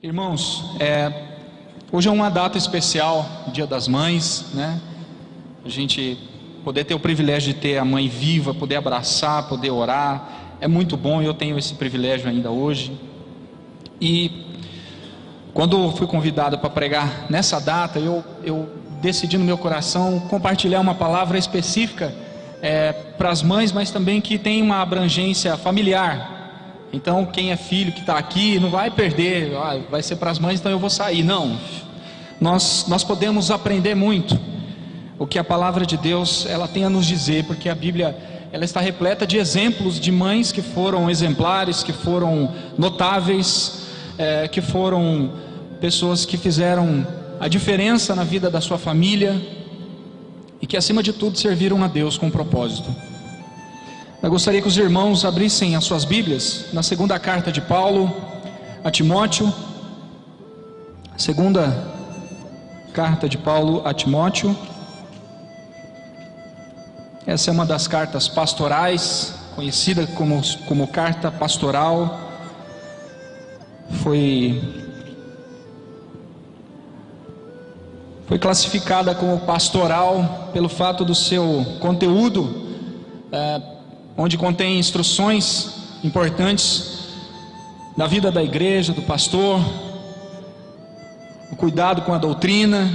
Irmãos, hoje é uma data especial, Dia das Mães, né? A gente poder ter o privilégio de ter a mãe viva, poder abraçar, poder orar, é muito bom. Eu tenho esse privilégio ainda hoje. E quando fui convidado para pregar nessa data, eu decidi no meu coração compartilhar uma palavra específica para as mães, mas também que tem uma abrangência familiar. Então quem é filho que está aqui não vai perder, vai ser para as mães, então eu vou sair. Não, nós podemos aprender muito o que a palavra de Deus ela tem a nos dizer, porque a Bíblia ela está repleta de exemplos de mães que foram exemplares, que foram notáveis, que foram pessoas que fizeram a diferença na vida da sua família e que acima de tudo serviram a Deus com propósito. Eu gostaria que os irmãos abrissem as suas Bíblias na segunda carta de Paulo a Timóteo. Segunda carta de Paulo a Timóteo. Essa é uma das cartas pastorais, conhecida como carta pastoral. Foi classificada como pastoral pelo fato do seu conteúdo, onde contém instruções importantes da vida da igreja, do pastor, o cuidado com a doutrina,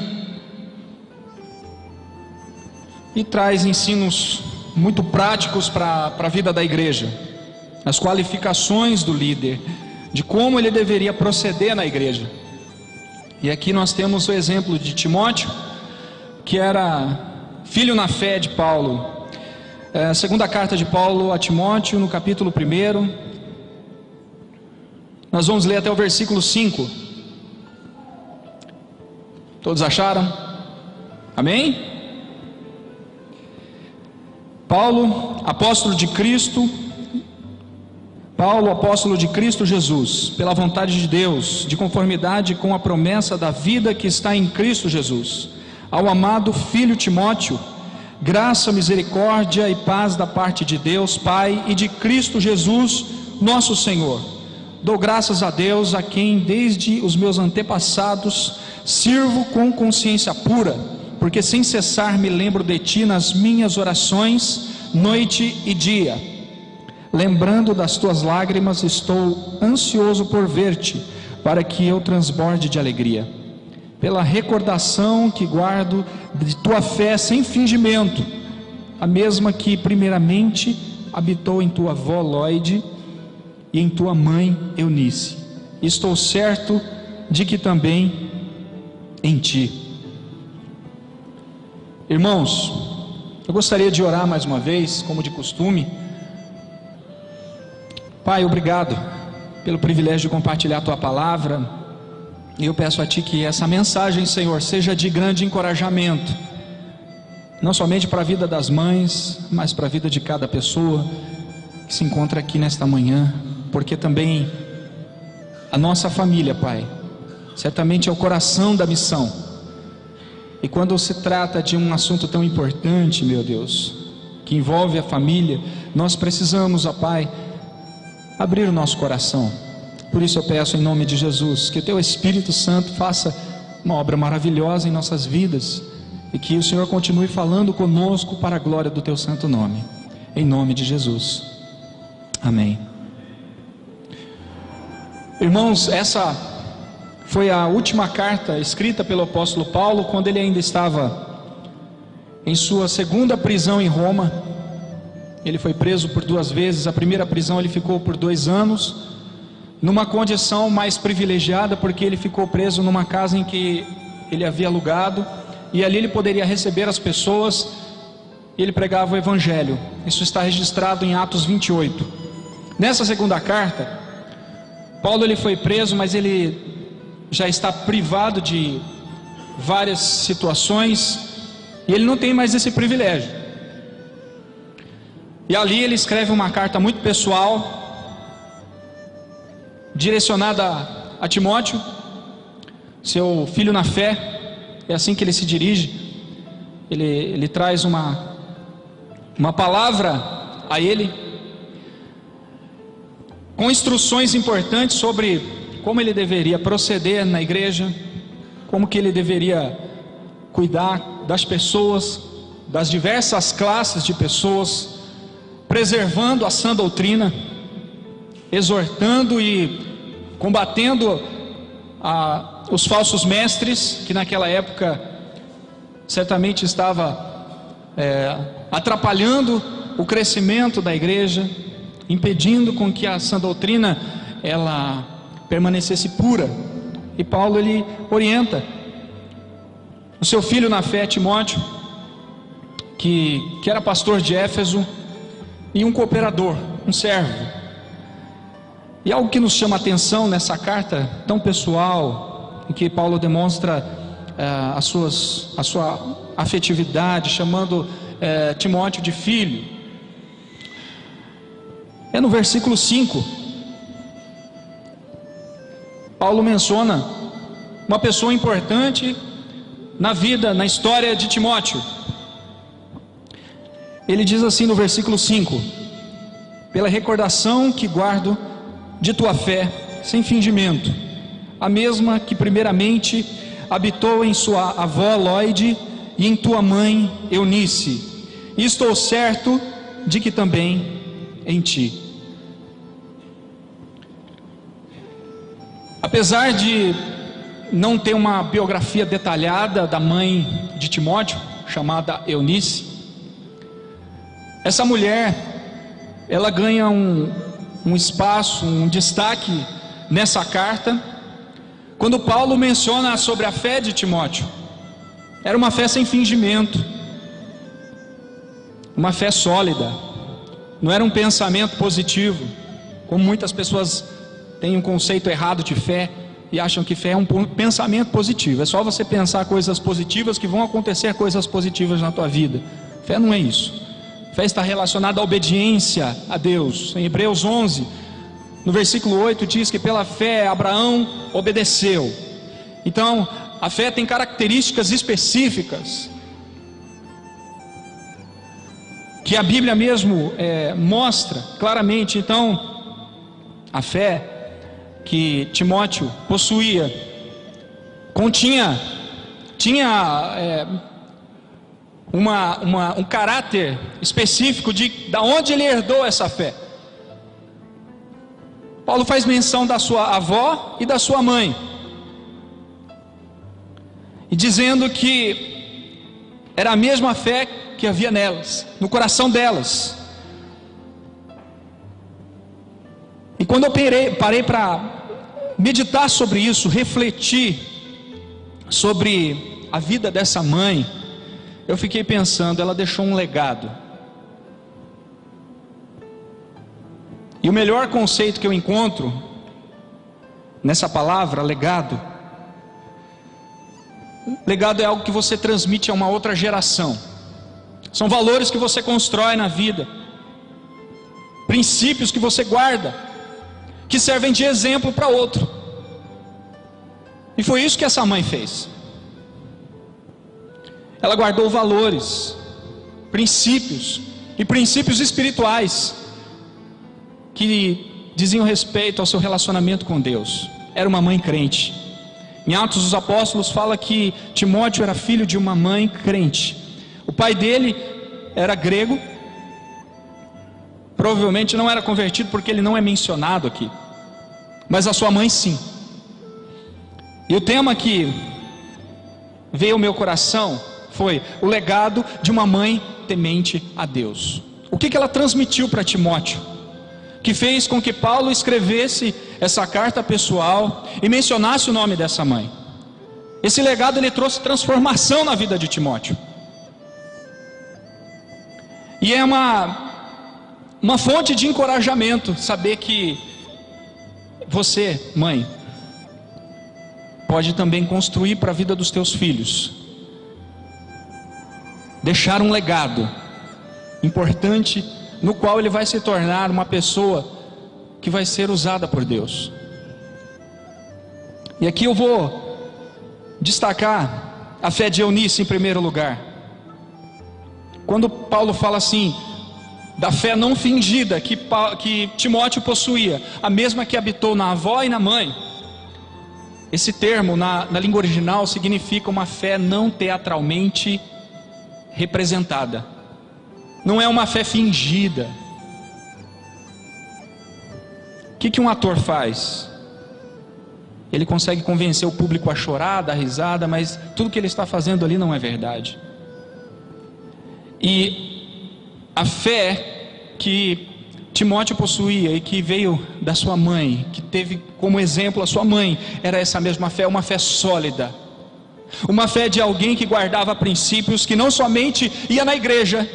e traz ensinos muito práticos para a vida da igreja, as qualificações do líder, de como ele deveria proceder na igreja. E aqui nós temos o exemplo de Timóteo, que era filho na fé de Paulo. Segunda carta de Paulo a Timóteo, no capítulo 1, nós vamos ler até o versículo 5. Todos acharam? Amém? Paulo, apóstolo de Cristo Jesus, pela vontade de Deus, de conformidade com a promessa da vida que está em Cristo Jesus, ao amado filho Timóteo, graça, misericórdia e paz da parte de Deus Pai e de Cristo Jesus nosso Senhor. Dou graças a Deus, a quem desde os meus antepassados sirvo com consciência pura, porque sem cessar me lembro de ti nas minhas orações, noite e dia. Lembrando das tuas lágrimas, estou ansioso por ver-te, para que eu transborde de alegria, pela recordação que guardo de tua fé sem fingimento, a mesma que primeiramente habitou em tua avó Lóide e em tua mãe Eunice. Estou certo de que também em ti. Irmãos, eu gostaria de orar mais uma vez, como de costume. Pai, obrigado pelo privilégio de compartilhar a tua palavra. E eu peço a ti que essa mensagem, Senhor, seja de grande encorajamento, não somente para a vida das mães, mas para a vida de cada pessoa que se encontra aqui nesta manhã, porque também a nossa família, Pai, certamente é o coração da missão. E quando se trata de um assunto tão importante, meu Deus, que envolve a família, nós precisamos, ó Pai, abrir o nosso coração. Por isso eu peço em nome de Jesus, que o teu Espírito Santo faça uma obra maravilhosa em nossas vidas, e que o Senhor continue falando conosco para a glória do teu santo nome, em nome de Jesus, amém. Irmãos, essa foi a última carta escrita pelo apóstolo Paulo, quando ele ainda estava em sua segunda prisão em Roma. Ele foi preso por 2 vezes. A primeira prisão ele ficou por 2 anos, numa condição mais privilegiada, porque ele ficou preso numa casa em que ele havia alugado, e ali ele poderia receber as pessoas, e ele pregava o evangelho. Isso está registrado em Atos 28. Nessa segunda carta, Paulo ele foi preso, mas ele já está privado de várias situações, e ele não tem mais esse privilégio. E ali ele escreve uma carta muito pessoal, direcionada a Timóteo, seu filho na fé. É assim que ele se dirige. Ele traz uma palavra a ele, com instruções importantes sobre como ele deveria proceder na igreja, como que ele deveria cuidar das pessoas, das diversas classes de pessoas, preservando a sã doutrina, exortando e combatendo os falsos mestres, que naquela época certamente estava atrapalhando o crescimento da igreja, impedindo com que a sã doutrina ela permanecesse pura. E Paulo ele orienta o seu filho na fé, Timóteo, que era pastor de Éfeso e um cooperador, um servo. E algo que nos chama a atenção nessa carta tão pessoal, em que Paulo demonstra a sua afetividade, chamando Timóteo de filho, é no versículo 5. Paulo menciona uma pessoa importante na vida, na história de Timóteo. Ele diz assim no versículo 5: pela recordação que guardo de tua fé, sem fingimento, a mesma que primeiramente habitou em sua avó Lóide e em tua mãe Eunice, e estou certo de que também em ti. Apesar de não ter uma biografia detalhada da mãe de Timóteo, chamada Eunice, essa mulher, ela ganha um espaço, um destaque nessa carta, quando Paulo menciona sobre a fé de Timóteo. Era uma fé sem fingimento, uma fé sólida, não era um pensamento positivo, como muitas pessoas têm um conceito errado de fé e acham que fé é um pensamento positivo. É só você pensar coisas positivas que vão acontecer coisas positivas na tua vida. Fé não é isso. Fé está relacionada à obediência a Deus. Em Hebreus 11, no versículo 8, diz que pela fé Abraão obedeceu. Então, a fé tem características específicas que a Bíblia mesmo mostra claramente. Então, a fé que Timóteo possuía tinha um caráter específico da onde ele herdou essa fé. Paulo faz menção da sua avó e da sua mãe, e dizendo que era a mesma fé que havia nelas, no coração delas. E quando eu parei para meditar sobre isso, refletir sobre a vida dessa mãe, eu fiquei pensando, ela deixou um legado. E o melhor conceito que eu encontro nessa palavra, legado, legado é algo que você transmite a uma outra geração. São valores que você constrói na vida, princípios que você guarda, que servem de exemplo para outro. E foi isso que essa mãe fez. Ela guardou valores, princípios e princípios espirituais que diziam respeito ao seu relacionamento com Deus. Era uma mãe crente. Em Atos dos Apóstolos fala que Timóteo era filho de uma mãe crente. O pai dele era grego, provavelmente não era convertido porque ele não é mencionado aqui, mas a sua mãe sim. E o tema que veio ao meu coração foi o legado de uma mãe temente a Deus. O que ela transmitiu para Timóteo, que fez com que Paulo escrevesse essa carta pessoal e mencionasse o nome dessa mãe? Esse legado ele trouxe transformação na vida de Timóteo. E é uma fonte de encorajamento saber que você, mãe, pode também construir para a vida dos teus filhos, deixar um legado importante, no qual ele vai se tornar uma pessoa que vai ser usada por Deus. E aqui eu vou destacar a fé de Eunice em primeiro lugar. Quando Paulo fala assim, da fé não fingida que Timóteo possuía, a mesma que habitou na avó e na mãe, Esse termo na língua original significa uma fé não teatralmente representada. Não é uma fé fingida. O que um ator faz? Ele consegue convencer o público a chorar, dar risada, mas tudo que ele está fazendo ali não é verdade. E a fé que Timóteo possuía e que veio da sua mãe, que teve como exemplo a sua mãe, era essa mesma fé, uma fé sólida, uma fé de alguém que guardava princípios, que não somente ia na igreja,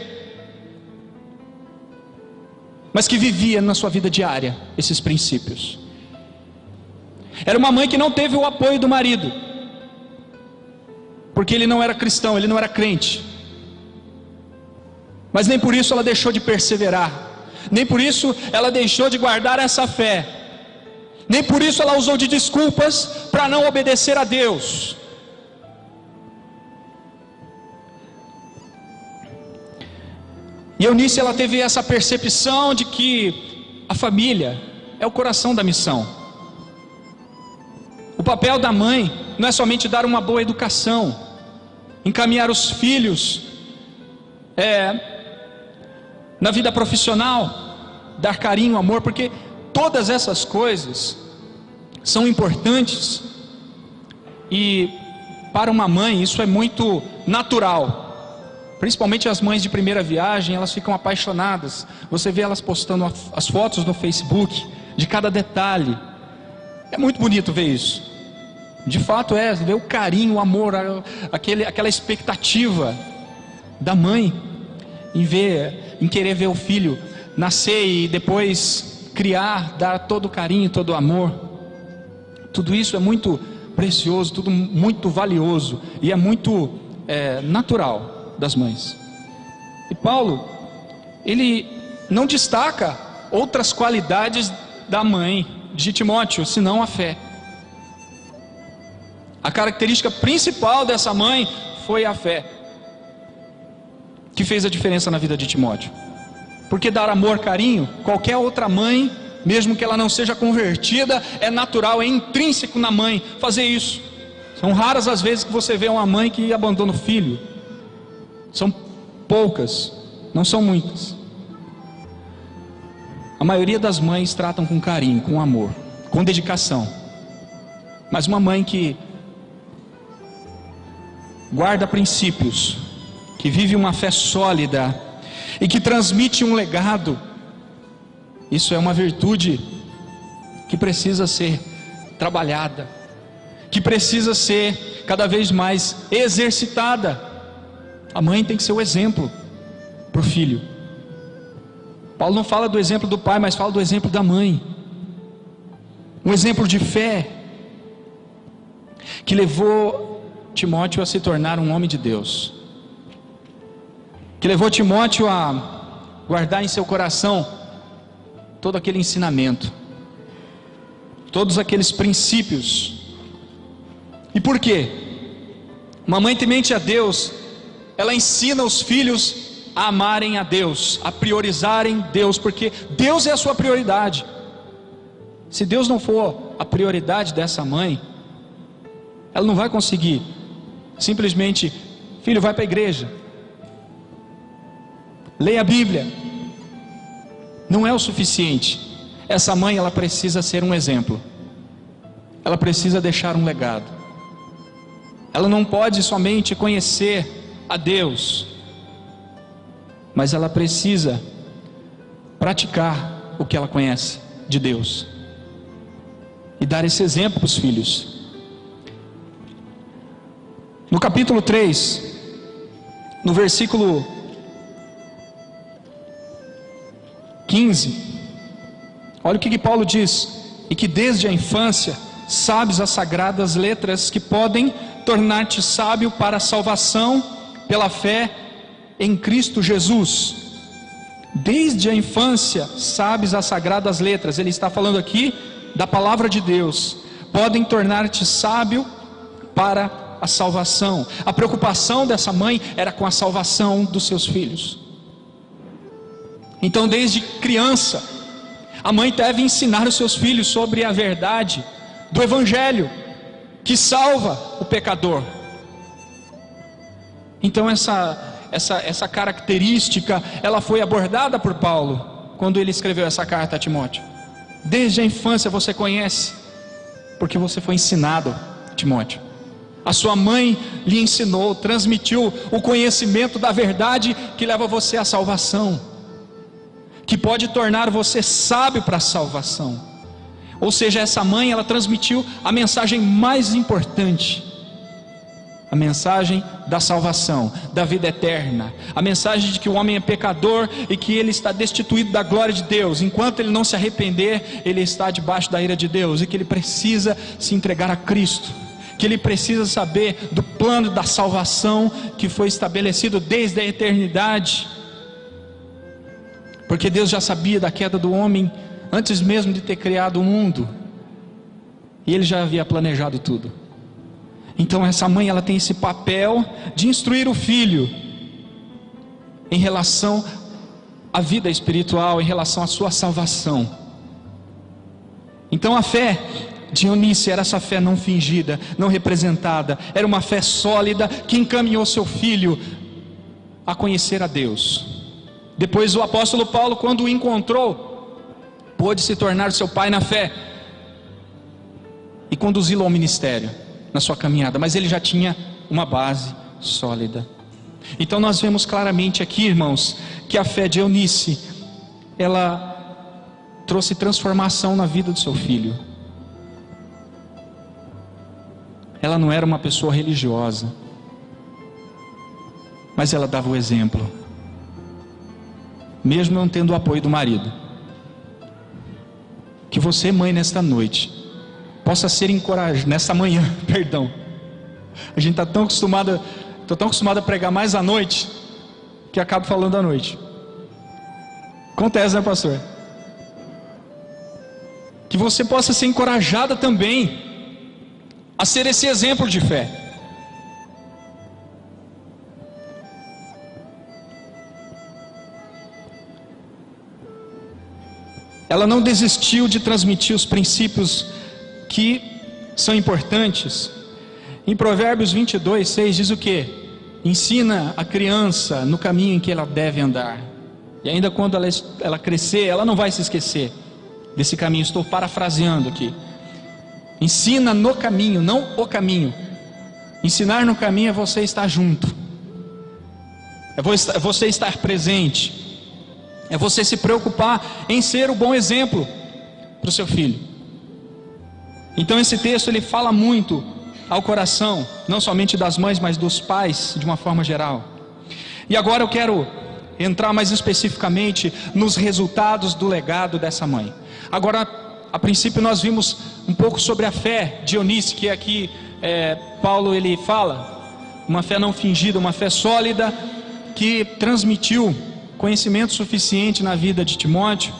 mas que vivia na sua vida diária esses princípios. Era uma mãe que não teve o apoio do marido, porque ele não era cristão, ele não era crente, mas nem por isso ela deixou de perseverar, nem por isso ela deixou de guardar essa fé, nem por isso ela usou de desculpas para não obedecer a Deus. E Eunice, ela teve essa percepção de que a família é o coração da missão. O papel da mãe não é somente dar uma boa educação, encaminhar os filhos na vida profissional, dar carinho, amor, porque todas essas coisas são importantes, e para uma mãe isso é muito natural. Principalmente as mães de primeira viagem, elas ficam apaixonadas. Você vê elas postando as fotos no Facebook de cada detalhe. É muito bonito ver isso. De fato ver o carinho, o amor, aquela expectativa da mãe em querer ver o filho nascer e depois criar, dar todo o carinho, todo o amor. Tudo isso é muito precioso, tudo muito valioso, e é muito natural das mães. E Paulo, ele não destaca outras qualidades da mãe de Timóteo, senão a fé. A característica principal dessa mãe foi a fé, que fez a diferença na vida de Timóteo. Porque dar amor, carinho, qualquer outra mãe, mesmo que ela não seja convertida, é natural, é intrínseco na mãe fazer isso. São raras as vezes que você vê uma mãe que abandona o filho. São poucas, não são muitas. A maioria das mães tratam com carinho, com amor, com dedicação. Mas uma mãe que guarda princípios, que vive uma fé sólida e que transmite um legado, isso é uma virtude que precisa ser trabalhada, que precisa ser cada vez mais exercitada. A mãe tem que ser o exemplo para o filho. Paulo não fala do exemplo do pai, mas fala do exemplo da mãe. Um exemplo de fé que levou Timóteo a se tornar um homem de Deus, que levou Timóteo a guardar em seu coração todo aquele ensinamento, todos aqueles princípios. E por quê? Uma mãe temente a Deus, ela ensina os filhos a amarem a Deus, a priorizarem Deus, porque Deus é a sua prioridade. Se Deus não for a prioridade dessa mãe, ela não vai conseguir simplesmente: filho, vai para a igreja, leia a Bíblia. Não é o suficiente. Essa mãe, ela precisa ser um exemplo, ela precisa deixar um legado. Ela não pode somente conhecer a Deus, mas ela precisa praticar o que ela conhece de Deus e dar esse exemplo para os filhos. No capítulo 3, no versículo 15, olha o que Paulo diz: e que desde a infância sabes as sagradas letras que podem tornar-te sábio para a salvação pela fé em Cristo Jesus. Desde a infância sabes as sagradas letras. Ele está falando aqui da palavra de Deus. Podem tornar-te sábio para a salvação. A preocupação dessa mãe era com a salvação dos seus filhos. Então, desde criança, a mãe deve ensinar os seus filhos sobre a verdade do Evangelho, que salva o pecador. Então essa característica, ela foi abordada por Paulo quando ele escreveu essa carta a Timóteo. Desde a infância você conhece, porque você foi ensinado, Timóteo. A sua mãe lhe ensinou, transmitiu o conhecimento da verdade que leva você à salvação, que pode tornar você sábio para a salvação. Ou seja, essa mãe, ela transmitiu a mensagem mais importante, a mensagem da salvação, da vida eterna, a mensagem de que o homem é pecador e que ele está destituído da glória de Deus. Enquanto ele não se arrepender, ele está debaixo da ira de Deus, e que ele precisa se entregar a Cristo, que ele precisa saber do plano da salvação que foi estabelecido desde a eternidade, porque Deus já sabia da queda do homem antes mesmo de ter criado o mundo, e ele já havia planejado tudo. Então essa mãe, ela tem esse papel de instruir o filho em relação à vida espiritual, em relação à sua salvação. Então a fé de Eunice era essa fé não fingida, não representada, era uma fé sólida que encaminhou seu filho a conhecer a Deus. Depois o apóstolo Paulo, quando o encontrou, pôde se tornar seu pai na fé e conduzi-lo ao ministério na sua caminhada, mas ele já tinha uma base sólida. Então nós vemos claramente aqui, irmãos, que a fé de Eunice, ela trouxe transformação na vida do seu filho. Ela não era uma pessoa religiosa, mas ela dava o exemplo, mesmo não tendo o apoio do marido. Que você, mãe, nesta noite, possa ser encorajado, nessa manhã, perdão. A gente está tão acostumado, estou tão acostumado a pregar mais à noite, que acabo falando à noite. Acontece, né, pastor? Que você possa ser encorajada também a ser esse exemplo de fé. Ela não desistiu de transmitir os princípios que são importantes. Em Provérbios 22:6 diz o que? Ensina a criança no caminho em que ela deve andar, e ainda quando ela crescer, ela não vai se esquecer desse caminho. Estou parafraseando aqui. Ensina no caminho, não o caminho. Ensinar no caminho é você estar junto, é você estar presente, é você se preocupar em ser o bom exemplo para o seu filho. Então esse texto, ele fala muito ao coração, não somente das mães, mas dos pais de uma forma geral. E agora eu quero entrar mais especificamente nos resultados do legado dessa mãe. Agora, a princípio nós vimos um pouco sobre a fé de Eunice, que aqui Paulo ele fala, uma fé não fingida, uma fé sólida, que transmitiu conhecimento suficiente na vida de Timóteo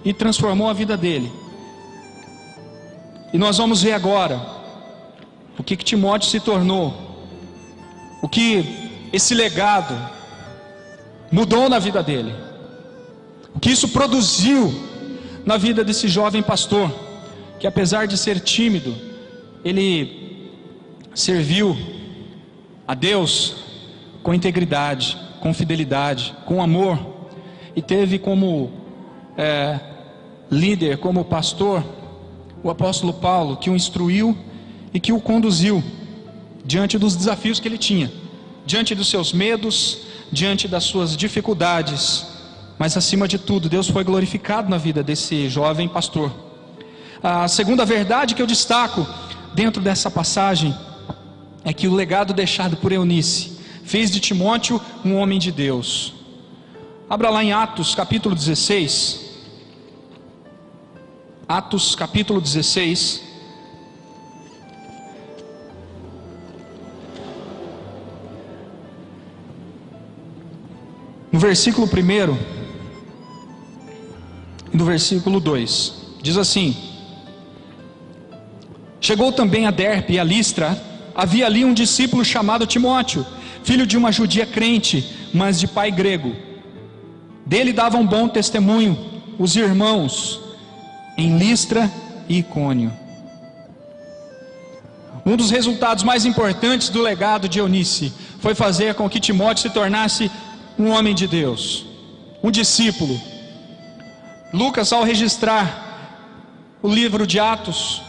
e transformou a vida dele. E nós vamos ver agora o que Timóteo se tornou, o que esse legado mudou na vida dele, o que isso produziu na vida desse jovem pastor, que apesar de ser tímido, ele serviu a Deus com integridade, com fidelidade, com amor, e teve como líder, como pastor, o apóstolo Paulo, que o instruiu e que o conduziu diante dos desafios que ele tinha, diante dos seus medos, diante das suas dificuldades. Mas acima de tudo, Deus foi glorificado na vida desse jovem pastor. A segunda verdade que eu destaco dentro dessa passagem é que o legado deixado por Eunice fez de Timóteo um homem de Deus. Abra lá em Atos capítulo 16. Atos capítulo 16. No versículo 1 e no versículo 2, diz assim: chegou também a Derbe e a Listra, havia ali um discípulo chamado Timóteo, filho de uma judia crente, mas de pai grego. Dele davam bom testemunho os irmãos em Listra e Icônio. Um dos resultados mais importantes do legado de Eunice foi fazer com que Timóteo se tornasse um homem de Deus, um discípulo. Lucas, ao registrar o livro de Atos,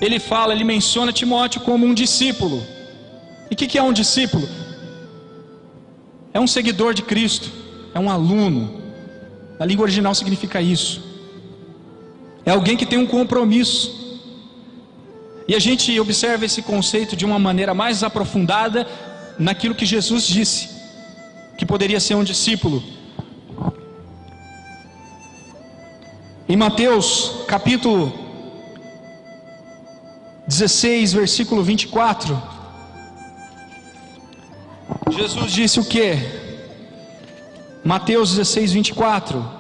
ele menciona Timóteo como um discípulo. E o que é um discípulo? É um seguidor de Cristo, é um aluno. Na língua original significa isso. É alguém que tem um compromisso. E a gente observa esse conceito de uma maneira mais aprofundada naquilo que Jesus disse, que poderia ser um discípulo. Em Mateus capítulo 16, versículo 24, Jesus disse o que? Mateus 16, 24.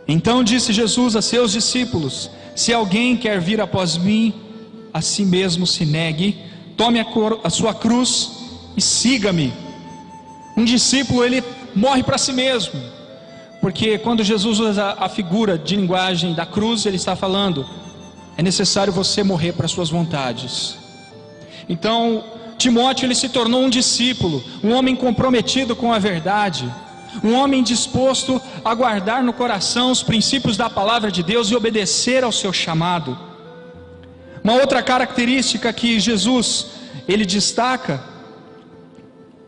Então disse Jesus a seus discípulos: se alguém quer vir após mim, a si mesmo se negue, tome a sua cruz e siga-me. Um discípulo, ele morre para si mesmo, porque quando Jesus usa a figura de linguagem da cruz, ele está falando: é necessário você morrer para suas vontades. Então Timóteo, ele se tornou um discípulo, um homem comprometido com a verdade, um homem disposto a guardar no coração os princípios da palavra de Deus e obedecer ao seu chamado. Uma outra característica que Jesus, ele destaca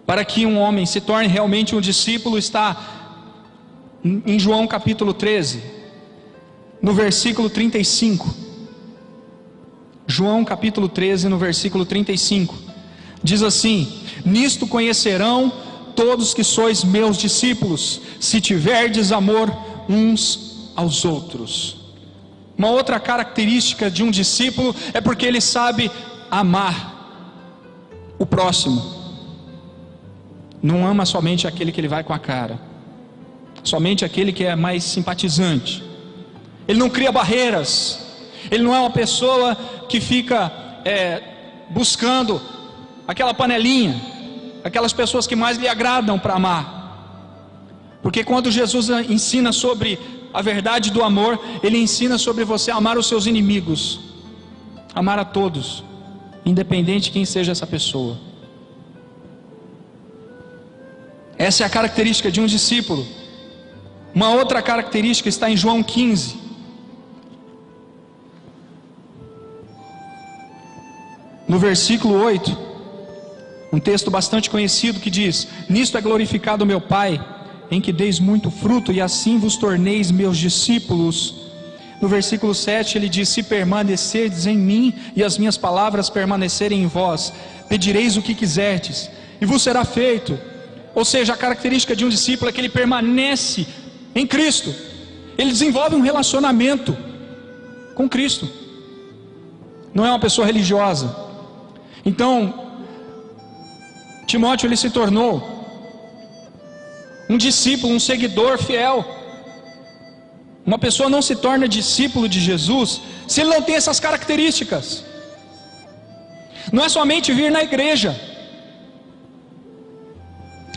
para que um homem se torne realmente um discípulo está em João capítulo 13, no versículo 35. João capítulo 13, no versículo 35, diz assim: nisto conhecerão todos que sois meus discípulos, se tiverdes amor uns aos outros. Uma outra característica de um discípulo é porque ele sabe amar o próximo. Não ama somente aquele que ele vai com a cara, somente aquele que é mais simpatizante. Ele não cria barreiras. Ele não é uma pessoa que fica buscando aquela panelinha, aquelas pessoas que mais lhe agradam para amar. Porque quando Jesus ensina sobre a verdade do amor, ele ensina sobre você amar os seus inimigos, amar a todos, independente de quem seja essa pessoa. Essa é a característica de um discípulo. Uma outra característica está em João 15, no versículo 8, um texto bastante conhecido que diz: nisto é glorificado meu Pai, em que deis muito fruto, e assim vos torneis meus discípulos. No versículo 7 ele diz: se permanecerdes em mim, e as minhas palavras permanecerem em vós, pedireis o que quiserdes, e vos será feito. Ou seja, a característica de um discípulo é que ele permanece em Cristo, ele desenvolve um relacionamento com Cristo, não é uma pessoa religiosa. Então Timóteo, ele se tornou um discípulo, um seguidor fiel. Uma pessoa não se torna discípulo de Jesus se ele não tem essas características. Não é somente vir na igreja,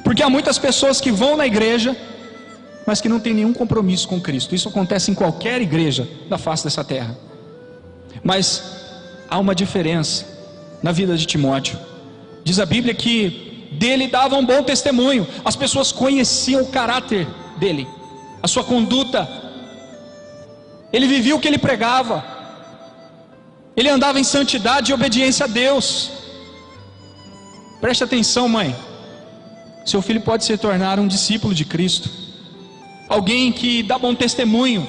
porque há muitas pessoas que vão na igreja, mas que não tem nenhum compromisso com Cristo. Isso acontece em qualquer igreja da face dessa terra. Mas há uma diferença na vida de Timóteo. Diz a Bíblia que dele dava um bom testemunho. As pessoas conheciam o caráter dele, a sua conduta. Ele vivia o que ele pregava. Ele andava em santidade e obediência a Deus. Preste atenção, mãe. Seu filho pode se tornar um discípulo de Cristo, alguém que dá bom testemunho,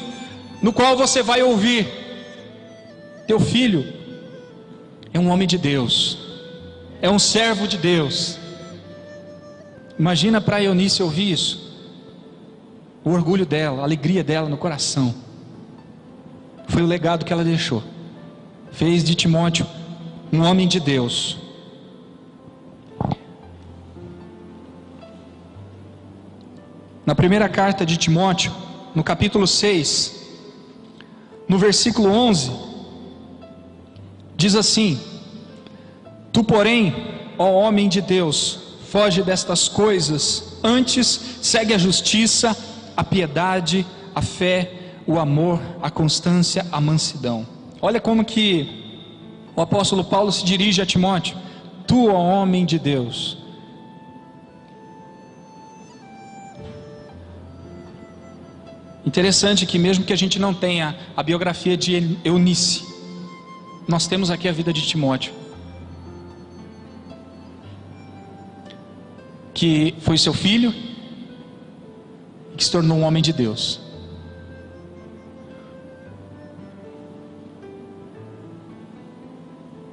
no qual você vai ouvir: teu filho é um homem de Deus, é um servo de Deus. Imagina para Eunice ouvir isso, o orgulho dela, a alegria dela no coração. Foi o legado que ela deixou, fez de Timóteo um homem de Deus. Na primeira carta de Timóteo, no capítulo 6, no versículo 11, diz assim: tu porém, ó homem de Deus, foge destas coisas, antes segue a justiça, a piedade, a fé, o amor, a constância, a mansidão. Olha como que o apóstolo Paulo se dirige a Timóteo: tu, ó homem de Deus. Interessante que mesmo que a gente não tenha a biografia de Eunice, nós temos aqui a vida de Timóteo, que foi seu filho, que se tornou um homem de Deus.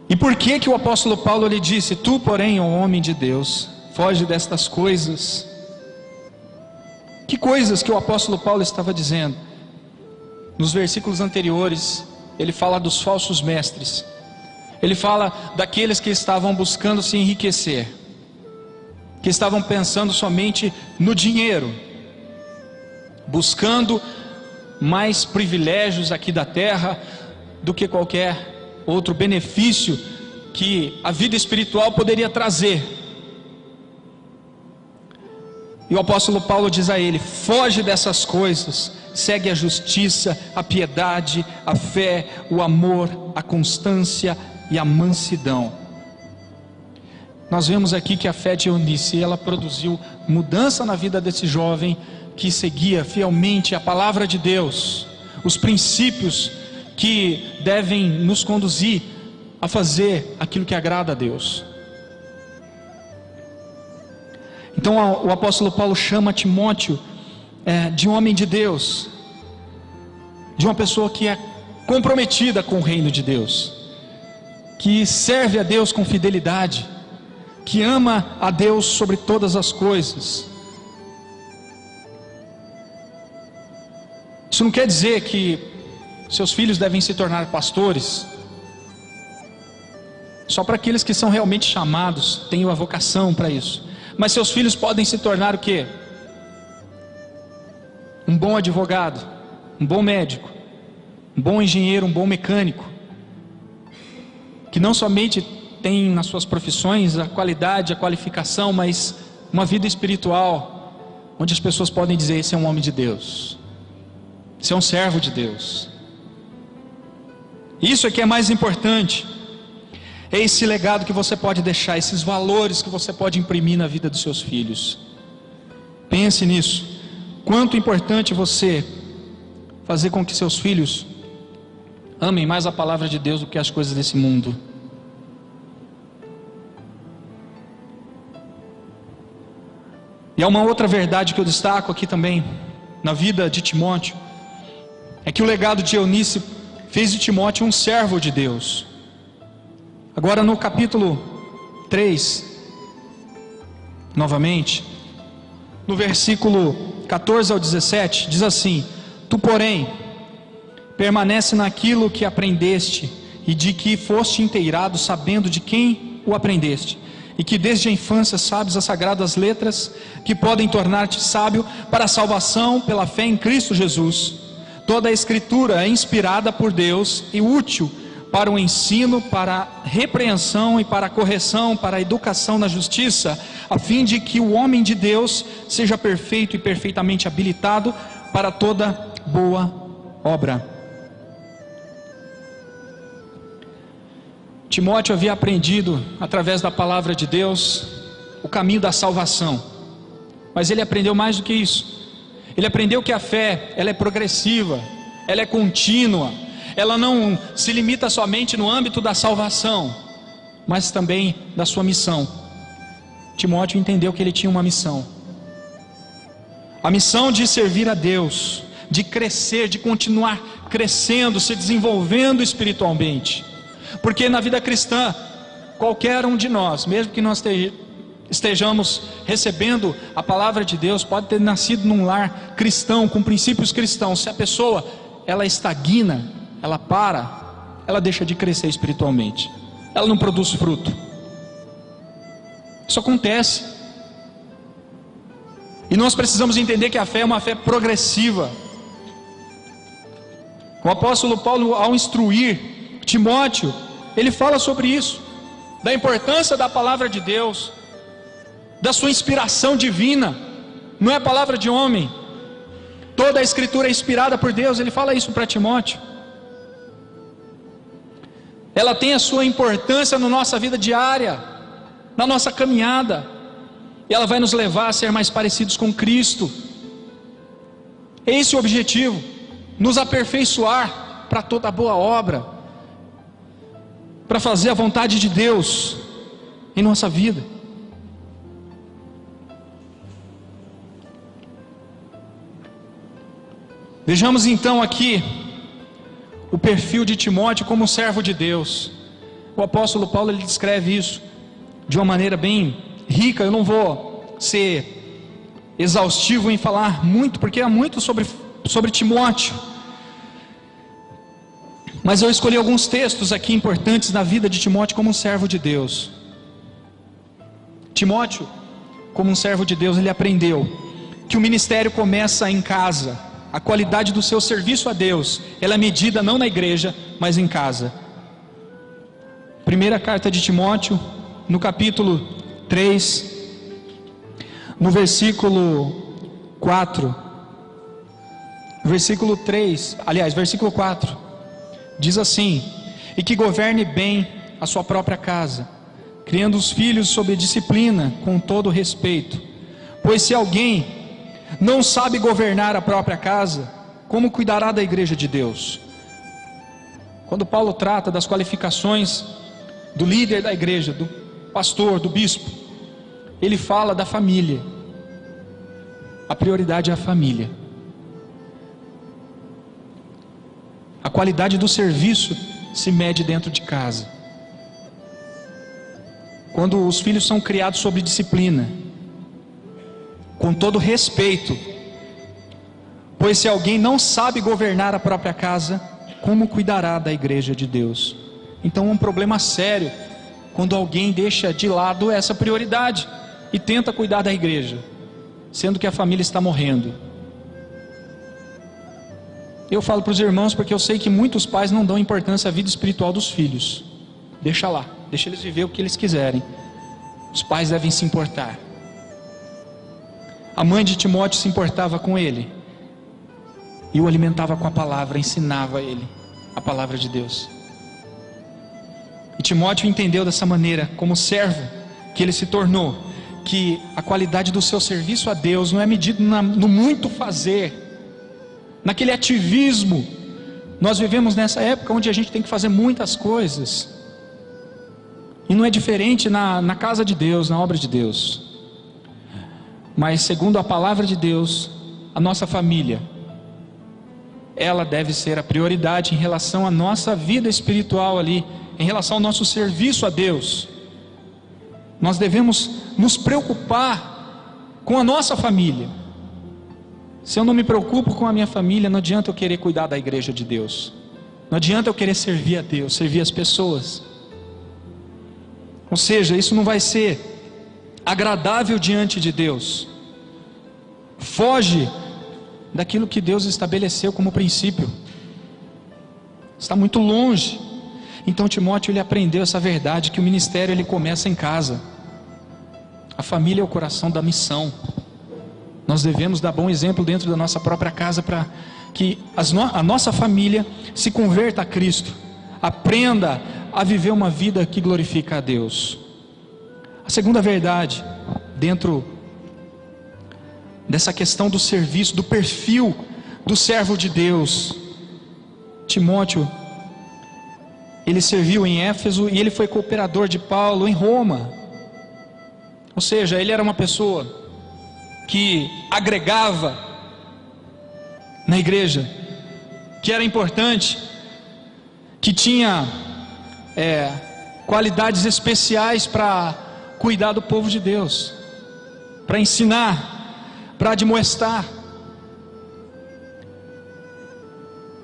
E por que que o apóstolo Paulo lhe disse: tu, porém, ó homem de Deus, foge destas coisas? Que coisas que o apóstolo Paulo estava dizendo? Nos versículos anteriores, ele fala dos falsos mestres, ele fala daqueles que estavam buscando se enriquecer, que estavam pensando somente no dinheiro, buscando mais privilégios aqui da terra do que qualquer outro benefício que a vida espiritual poderia trazer. E o apóstolo Paulo diz a ele: foge dessas coisas, segue a justiça, a piedade, a fé, o amor, a constância e a mansidão. Nós vemos aqui que a fé de Eunice, ela produziu mudança na vida desse jovem que seguia fielmente a palavra de Deus, os princípios que devem nos conduzir a fazer aquilo que agrada a Deus. Então o apóstolo Paulo chama Timóteo de um homem de Deus, de uma pessoa que é comprometida com o reino de Deus, que serve a Deus com fidelidade, que ama a Deus sobre todas as coisas. Isso não quer dizer que seus filhos devem se tornar pastores, só para aqueles que são realmente chamados, têm a vocação para isso. Mas seus filhos podem se tornar o quê? Um bom advogado, um bom médico, um bom engenheiro, um bom mecânico, que não somente tem nas suas profissões a qualidade, a qualificação, mas uma vida espiritual, onde as pessoas podem dizer: esse é um homem de Deus, esse é um servo de Deus. Isso é que é mais importante. É esse legado que você pode deixar, esses valores que você pode imprimir na vida dos seus filhos. Pense nisso. Quanto importante você fazer com que seus filhos amem mais a palavra de Deus do que as coisas desse mundo. E há uma outra verdade que eu destaco aqui também na vida de Timóteo, é que o legado de Eunice fez de Timóteo um servo de Deus. Agora no capítulo 3, novamente, no versículo 14 ao 17, diz assim: tu, porém, permanece naquilo que aprendeste e de que foste inteirado, sabendo de quem o aprendeste, e que desde a infância sabes as sagradas letras, que podem tornar-te sábio para a salvação pela fé em Cristo Jesus. Toda a escritura é inspirada por Deus e útil para o ensino, para a repreensão e para a correção, para a educação na justiça, a fim de que o homem de Deus seja perfeito e perfeitamente habilitado para toda boa obra. Timóteo havia aprendido, através da palavra de Deus, o caminho da salvação, mas ele aprendeu mais do que isso. Ele aprendeu que a fé, ela é progressiva, ela é contínua, ela não se limita somente no âmbito da salvação, mas também da sua missão. Timóteo entendeu que ele tinha uma missão, a missão de servir a Deus, de crescer, de continuar crescendo, se desenvolvendo espiritualmente, porque na vida cristã, qualquer um de nós, mesmo que nós estejamos recebendo a palavra de Deus, pode ter nascido num lar cristão, com princípios cristãos, se a pessoa, ela estagna, ela para, ela deixa de crescer espiritualmente, ela não produz fruto. Isso acontece, e nós precisamos entender que a fé é uma fé progressiva. O apóstolo Paulo, ao instruir Timóteo, ele fala sobre isso, da importância da palavra de Deus, da sua inspiração divina, não é a palavra de homem. Toda a escritura é inspirada por Deus, ele fala isso para Timóteo. ela tem a sua importância na nossa vida diária, na nossa caminhada, e ela vai nos levar a ser mais parecidos com Cristo. Esse é o objetivo, nos aperfeiçoar para toda boa obra, para fazer a vontade de Deus em nossa vida. Vejamos então aqui o perfil de Timóteo como um servo de Deus. O apóstolo Paulo, ele descreve isso de uma maneira bem rica. Eu não vou ser exaustivo em falar muito, porque há muito sobre Timóteo, mas eu escolhi alguns textos aqui importantes da vida de Timóteo como um servo de Deus. Timóteo, como um servo de Deus, ele aprendeu que o ministério começa em casa. A qualidade do seu serviço a Deus, ela é medida não na igreja, mas em casa. Primeira carta de Timóteo, no capítulo 3, no versículo 4, versículo 4, diz assim: e que governe bem a sua própria casa, criando os filhos sob disciplina, com todo respeito. Pois se alguém não sabe governar a própria casa, como cuidará da igreja de Deus? Quando Paulo trata das qualificações do líder da igreja, do pastor, do bispo, ele fala da família. A prioridade é a família. A qualidade do serviço se mede dentro de casa. Quando os filhos são criados sob disciplina, com todo respeito. Pois se alguém não sabe governar a própria casa, como cuidará da igreja de Deus? Então é um problema sério quando alguém deixa de lado essa prioridade e tenta cuidar da igreja, sendo que a família está morrendo. Eu falo para os irmãos porque eu sei que muitos pais não dão importância à vida espiritual dos filhos. Deixa lá, deixa eles viver o que eles quiserem. Os pais devem se importar. A mãe de Timóteo se importava com ele e o alimentava com a palavra, ensinava a ele a palavra de Deus. E Timóteo entendeu dessa maneira, como servo que ele se tornou, que a qualidade do seu serviço a Deus não é medida no muito fazer, naquele ativismo. Nós vivemos nessa época onde a gente tem que fazer muitas coisas, e não é diferente na casa de Deus, na obra de Deus. Mas segundo a palavra de Deus, a nossa família, ela deve ser a prioridade em relação à nossa vida espiritual ali, em relação ao nosso serviço a Deus. Nós devemos nos preocupar com a nossa família. Se eu não me preocupo com a minha família, não adianta eu querer cuidar da igreja de Deus, não adianta eu querer servir a Deus, servir as pessoas. Ou seja, isso não vai ser agradável diante de Deus. Foge daquilo que Deus estabeleceu como princípio. Está muito longe. Então Timóteo, ele aprendeu essa verdade, que o ministério ele começa em casa. A família é o coração da missão. Nós devemos dar bom exemplo dentro da nossa própria casa, para que a nossa família se converta a Cristo, aprenda a viver uma vida que glorifica a Deus. A segunda verdade, dentro dessa questão do serviço, do perfil do servo de Deus, Timóteo, ele serviu em Éfeso e ele foi cooperador de Paulo em Roma. Ou seja, ele era uma pessoa que agregava na igreja, que era importante, que tinha qualidades especiais para cuidar do povo de Deus, para ensinar, para admoestar.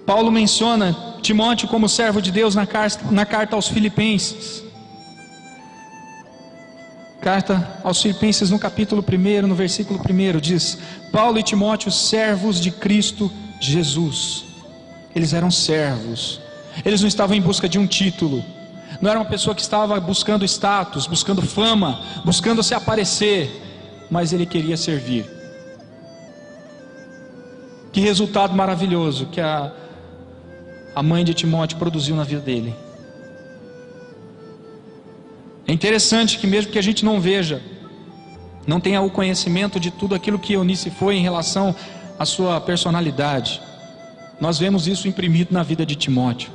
Paulo menciona Timóteo como servo de Deus na carta aos Filipenses. Carta aos Filipenses, no capítulo 1, no versículo 1, diz: Paulo e Timóteo, servos de Cristo Jesus. Eles eram servos, eles não estavam em busca de um título, não era uma pessoa que estava buscando status, buscando fama, buscando se aparecer, mas ele queria servir. Que resultado maravilhoso que a mãe de Timóteo produziu na vida dele. É interessante que mesmo que a gente não veja, não tenha o conhecimento de tudo aquilo que Eunice foi em relação à sua personalidade, nós vemos isso imprimido na vida de Timóteo.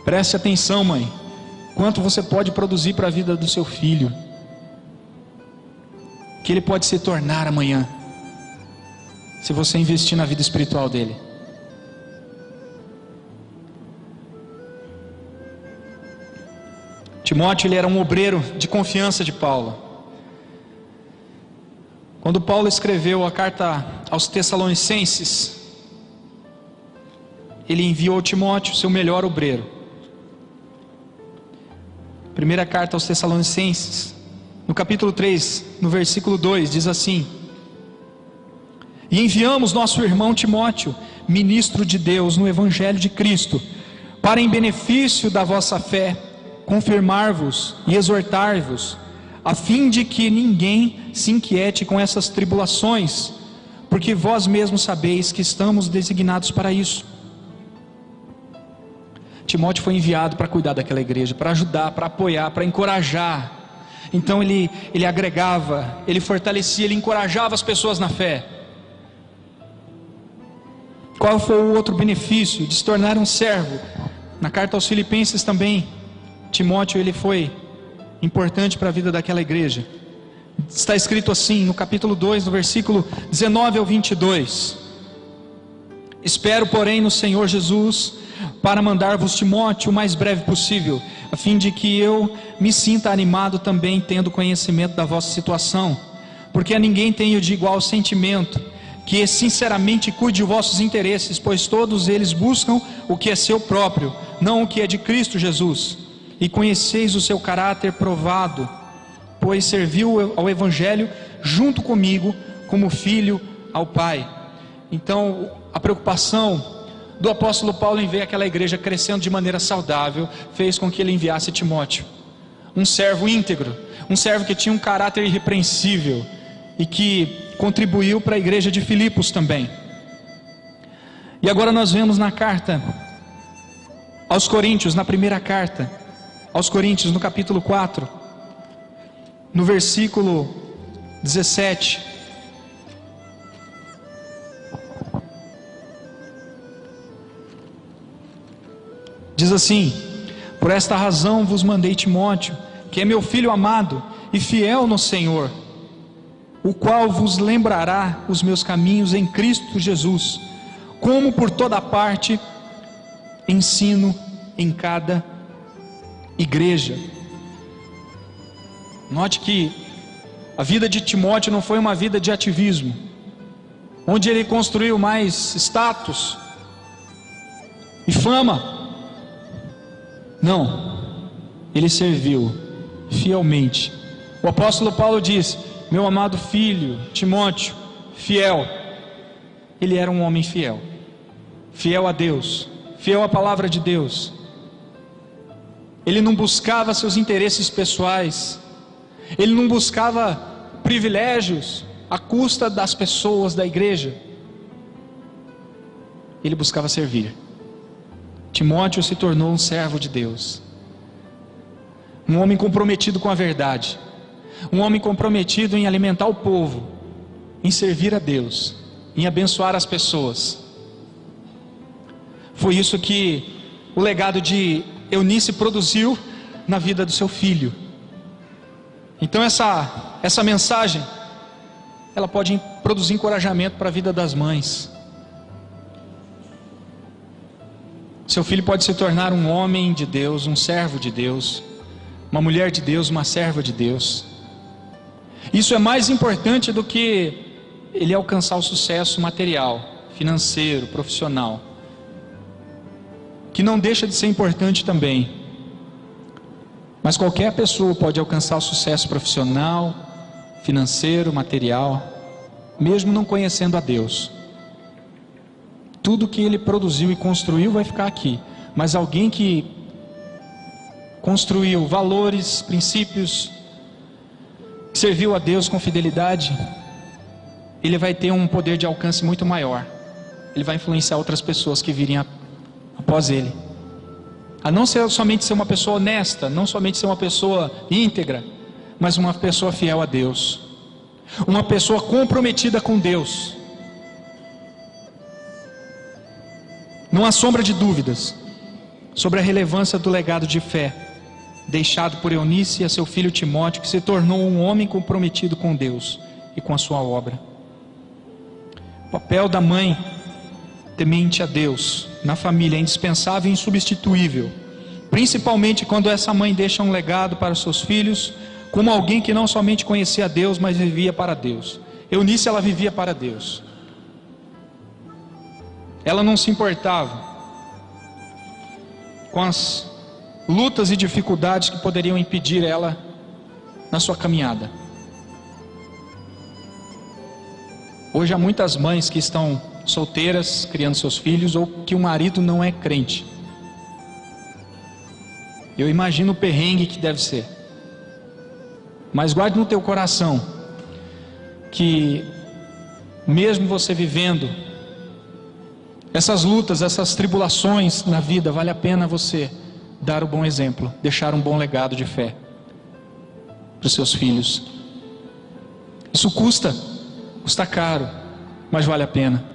Preste atenção, mãe, quanto você pode produzir para a vida do seu filho, que ele pode se tornar amanhã, se você investir na vida espiritual dele. Timóteo, ele era um obreiro de confiança de Paulo. Quando Paulo escreveu a carta aos Tessalonicenses, ele enviou Timóteo, seu melhor obreiro. Primeira carta aos Tessalonicenses, no capítulo 3, no versículo 2, diz assim: E enviamos nosso irmão Timóteo, ministro de Deus no Evangelho de Cristo, para em benefício da vossa fé, confirmar-vos e exortar-vos, a fim de que ninguém se inquiete com essas tribulações, porque vós mesmos sabeis que estamos designados para isso. Timóteo foi enviado para cuidar daquela igreja, para ajudar, para apoiar, para encorajar. Então ele agregava, ele fortalecia, ele encorajava as pessoas na fé. Qual foi o outro benefício? De se tornar um servo. Na carta aos Filipenses também, Timóteo, ele foi importante para a vida daquela igreja. Está escrito assim no capítulo 2, no versículo 19 ao 22: Espero, porém, no Senhor Jesus, para mandar-vos Timóteo o mais breve possível, a fim de que eu me sinta animado também, tendo conhecimento da vossa situação, porque a ninguém tenho de igual sentimento, que sinceramente cuide de vossos interesses, pois todos eles buscam o que é seu próprio, não o que é de Cristo Jesus. E conheceis o seu caráter provado, pois serviu ao Evangelho junto comigo, como filho ao Pai. Então, a preocupação do apóstolo Paulo em ver aquela igreja crescendo de maneira saudável, fez com que ele enviasse Timóteo, um servo íntegro, um servo que tinha um caráter irrepreensível, e que contribuiu para a igreja de Filipos também. E agora nós vemos na carta aos Coríntios, na primeira carta aos Coríntios, no capítulo 4, no versículo 17, diz assim: Por esta razão vos mandei Timóteo, que é meu filho amado e fiel no Senhor, o qual vos lembrará os meus caminhos em Cristo Jesus, como por toda parte ensino em cada igreja. Note que a vida de Timóteo não foi uma vida de ativismo, onde ele construiu mais status e fama. Não, ele serviu fielmente. O apóstolo Paulo diz: meu amado filho Timóteo, fiel. Ele era um homem fiel, fiel a Deus, fiel à palavra de Deus. Ele não buscava seus interesses pessoais, ele não buscava privilégios à custa das pessoas da igreja, ele buscava servir. Timóteo se tornou um servo de Deus, um homem comprometido com a verdade, um homem comprometido em alimentar o povo, em servir a Deus, em abençoar as pessoas. Foi isso que o legado de Eunice produziu na vida do seu filho. Então essa mensagem, ela pode produzir encorajamento para a vida das mães. Seu filho pode se tornar um homem de Deus, um servo de Deus, uma mulher de Deus, uma serva de Deus. Isso é mais importante do que ele alcançar o sucesso material, financeiro, profissional, que não deixa de ser importante também. Mas qualquer pessoa pode alcançar o sucesso profissional, financeiro, material, mesmo não conhecendo a Deus. Tudo que ele produziu e construiu vai ficar aqui, mas alguém que construiu valores, princípios, serviu a Deus com fidelidade, ele vai ter um poder de alcance muito maior. Ele vai influenciar outras pessoas que virem após ele. a não somente ser uma pessoa honesta, não somente ser uma pessoa íntegra, mas uma pessoa fiel a Deus, uma pessoa comprometida com Deus. Não há sombra de dúvidas sobre a relevância do legado de fé deixado por Eunice a seu filho Timóteo, que se tornou um homem comprometido com Deus e com a sua obra. O papel da mãe temente a Deus na família é indispensável e insubstituível, principalmente quando essa mãe deixa um legado para os seus filhos, como alguém que não somente conhecia a Deus, mas vivia para Deus. Eunice, ela vivia para Deus. Ela não se importava com as lutas e dificuldades que poderiam impedir ela na sua caminhada. Hoje há muitas mães que estão solteiras, criando seus filhos, ou que o marido não é crente. Eu imagino o perrengue que deve ser. Mas guarde no teu coração que mesmo você vivendo essas lutas, essas tribulações na vida, vale a pena você dar o bom exemplo, deixar um bom legado de fé para os seus filhos. Isso custa caro, mas vale a pena.